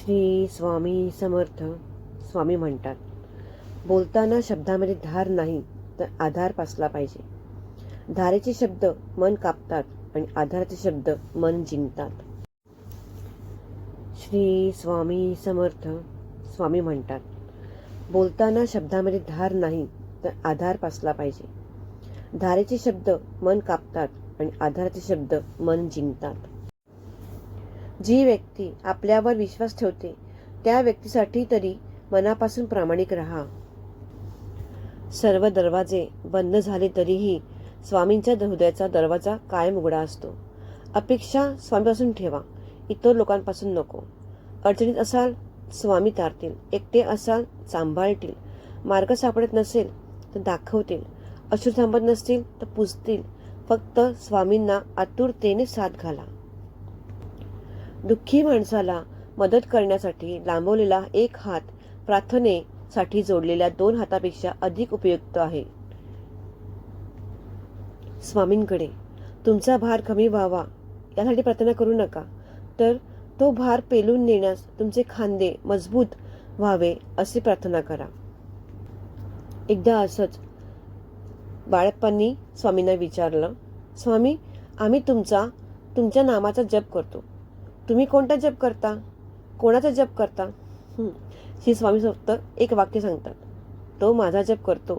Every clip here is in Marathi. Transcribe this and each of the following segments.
श्री स्वामी समर्थ स्वामी म्हणतात, बोलताना शब्दामध्ये धार नाही तर आधार पासला पाहिजे. धारेचे शब्द मन कापतात आणि आधाराचे शब्द मन जिंकतात. श्री स्वामी समर्थ स्वामी म्हणतात, बोलताना शब्दामध्ये धार नाही तर आधार पासला पाहिजे. धारेचे शब्द मन कापतात आणि आधाराचे शब्द मन जिंकतात. जी व्यक्ती आपल्यावर विश्वास ठेवते त्या व्यक्तीसाठी तरी मनापासून प्रामाणिक राहा. सर्व दरवाजे बंद झाले तरीही स्वामींच्या हृदयाचा दरवाजा कायम उघडा असतो. अपेक्षा स्वामीपासून ठेवा, इतर लोकांपासून नको. अडचणीत असाल स्वामी तारतील, एकटे असाल सांभाळतील, मार्ग सापडत नसेल तर दाखवतील, अश्रू थांबत नसतील तर पुजतील. फक्त स्वामींना आतुरतेने साथ घाला. दुःखी माणसाला मदत करण्यासाठी लांबवलेला एक हात प्रार्थनेसाठी जोडलेल्या 2 हातापेक्षा अधिक उपयुक्त आहे. स्वामींकडे तुमचा भार कमी व्हावा यासाठी प्रार्थना करू नका, तर तो भार पेलून नेण्यास तुमचे खांदे मजबूत व्हावे असे प्रार्थना करा. एकदा असंच बाळप्पांनी स्वामींना विचारलं, स्वामी, आम्ही तुमच्या नामाचा जप करतो, तुम्ही कोणता जप करता, कोणाचा जप करता? श्री स्वामी फक्त एक वाक्य सांगतात, तो माझा जप करतो,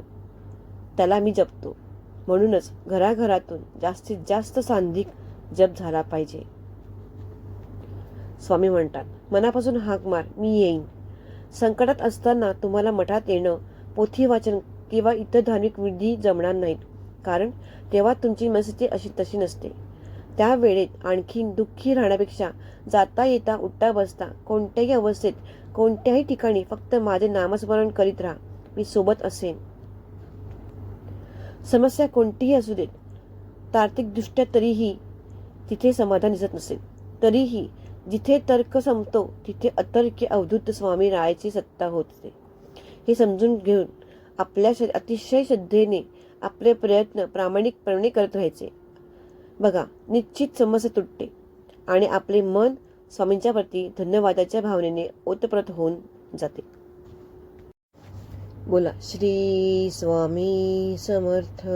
त्याला मी जपतो. म्हणूनच घराघरातून जास्तीत जास्त सांधिक जप झाला पाहिजे. स्वामी म्हणतात, मनापासून हाक मार, मी येईन. संकटात असताना तुम्हाला मठात येणं, पोथी वाचन किंवा इतर धार्मिक विधी जमणार नाहीत, कारण तेव्हा तुमची मनस्थिती अशी तशी नसते. त्या वेळेत आणखीन दुःखी राहण्यापेक्षा जाता येता उठता बसता कोणत्याही अवस्थेत कोणत्याही ठिकाणी फक्त माझे नामस्मरण करीत राहा, मी सोबत असेन. समस्या कोणतीही असू देत, तार्किकदृष्ट्या तरीही तिथे समाधान दिसत नसेल, तरीही जिथे तर्क संपतो तिथे अतर्क्य अवधूत स्वामी रायाची सत्ता होते. हे समजून घेऊन आपल्या अतिशय श्रद्धेने आपले प्रयत्न प्रामाणिकपणे करत राहायचे. बघा, निश्चित समस्या तुटते आणि आपले मन स्वामींच्या प्रती धन्यवादाच्या भावनेने ओतप्रत होऊन जाते. बोला, श्री स्वामी समर्थ.